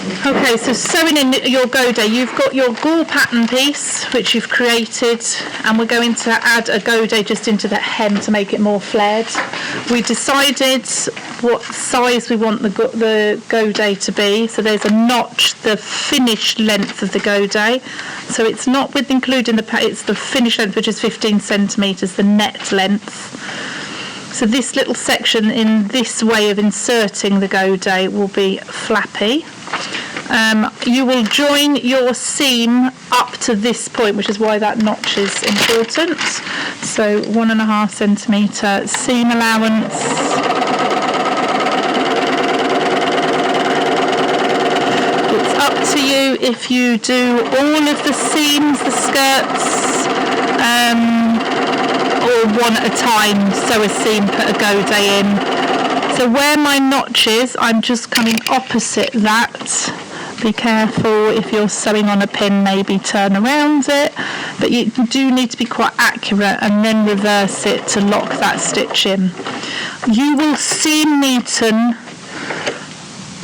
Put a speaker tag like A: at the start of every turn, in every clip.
A: Okay, so sewing in your godet, you've got your gore pattern piece which you've created, and we're going to add a godet just into that hem to make it more flared. We decided what size we want the godet to be, so there's a notch, the finished length of the godet, so it's not with including it's the finished length, which is 15 centimetres, the net length. So this little section in this way of inserting the godet will be flappy. You will join your seam up to this point, which is why that notch is important. So 1.5 centimetre seam allowance. It's up to you if you do all of the seams, the skirts, or one at a time, sew a seam, put a godet in. So where my notch is, I'm just coming opposite that. Be careful if you're sewing on a pin, maybe turn around it, but you do need to be quite accurate and then reverse it to lock that stitch in. You will seam neaten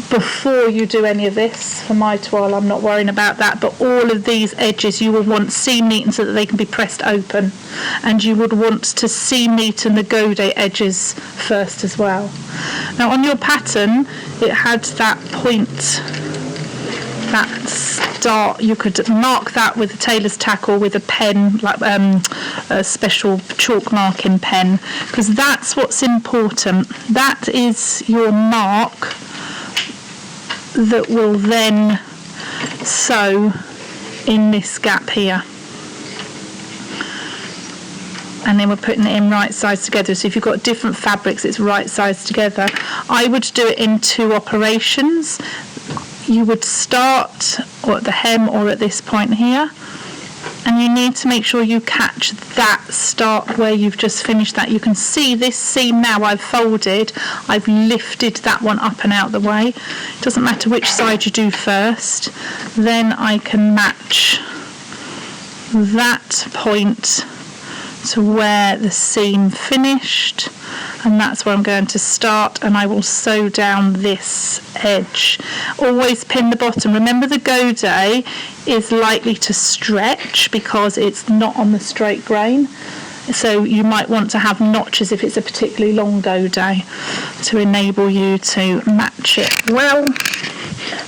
A: before you do any of this. For my toile, I'm not worrying about that, but all of these edges you will want seam neaten so that they can be pressed open, and you would want to seam neaten the godet edges first as well. Now on your pattern it had that point, that start, you could mark that with a tailor's tack or with a pen, like a special chalk marking pen, because that's what's important. That is your mark that will then sew in this gap here. And then we're putting it in right sides together. So if you've got different fabrics, it's right sides together. I would do it in 2 operations. You would start or at the hem or at this point here, and you need to make sure you catch that start where you've just finished that. You can see this seam now I've folded, I've lifted that one up and out the way. It doesn't matter which side you do first. Then I can match that point to where the seam finished, and that's where I'm going to start, and I will sew down this edge. Always pin the bottom. Remember, the godet is likely to stretch because it's not on the straight grain, so you might want to have notches if it's a particularly long godet to enable you to match it well.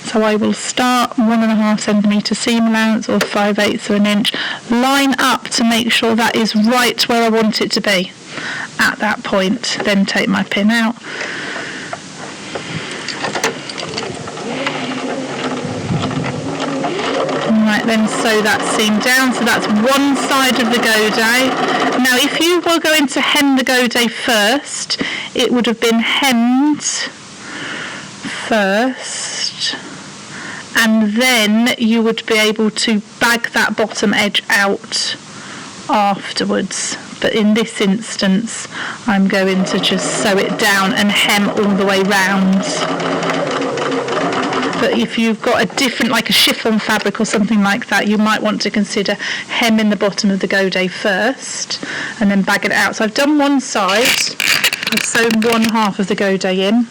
A: So I will start 1.5 centimetre seam allowance or 5/8 of an inch, line up to make sure that is right where I want it to be at that point, then take my pin out. Right, then sew that seam down, so that's one side of the godet. Now if you were going to hem the godet first, it would have been hemmed first, and then you would be able to bag that bottom edge out afterwards. But in this instance I'm going to just sew it down and hem all the way round. But if you've got a different, like a chiffon fabric or something like that, you might want to consider hemming the bottom of the godet first and then bag it out. So I've done one side, I've sewn 1/2 of the godet in,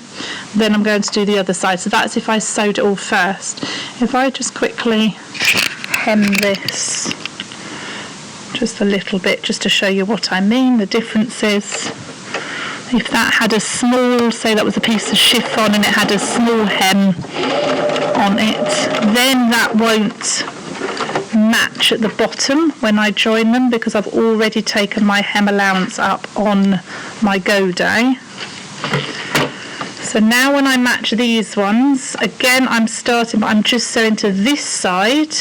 A: then I'm going to do the other side. So that's if I sewed it all first. If I just quickly hem this just a little bit, just to show you what I mean, the differences. If that had a small, say that was a piece of chiffon and it had a small hem on it, then that won't match at the bottom when I join them, because I've already taken my hem allowance up on my godet. So now when I match these ones, again I'm starting, but I'm just sewing to this side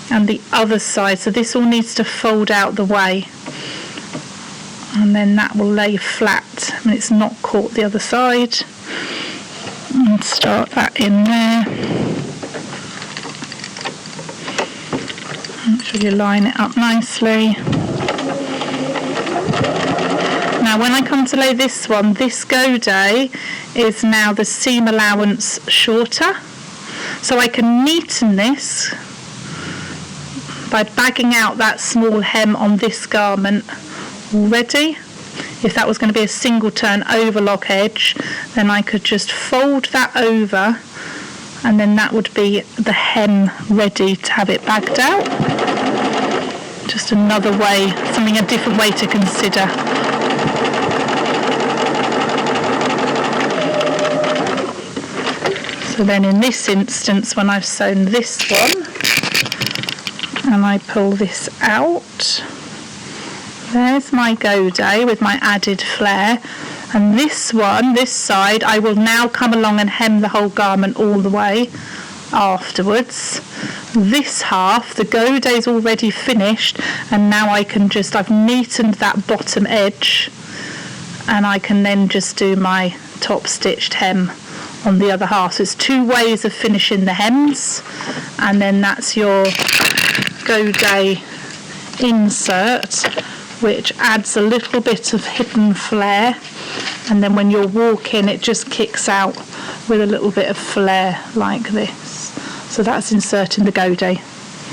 A: and the other side, so this all needs to fold out the way, and then that will lay flat and it's not caught the other side. And start that in there. Make sure you line it up nicely. Now when I come to lay this one, this godet is now the seam allowance shorter, so I can neaten this by bagging out that small hem on this garment already. If that was going to be a single turn overlock edge, then I could just fold that over and then that would be the hem ready to have it bagged out. Just another way, a different way to consider. So then in this instance, when I've sewn this one and I pull this out, there's my godet with my added flare, and this one, this side, I will now come along and hem the whole garment all the way afterwards. This half, the godet is already finished, and now I can just, I've neatened that bottom edge, and I can then just do my top stitched hem on the other half. So it's two ways of finishing the hems, and then that's your godet insert, which adds a little bit of hidden flare, and then when you're walking it just kicks out with a little bit of flare like this. So that's inserting the godet.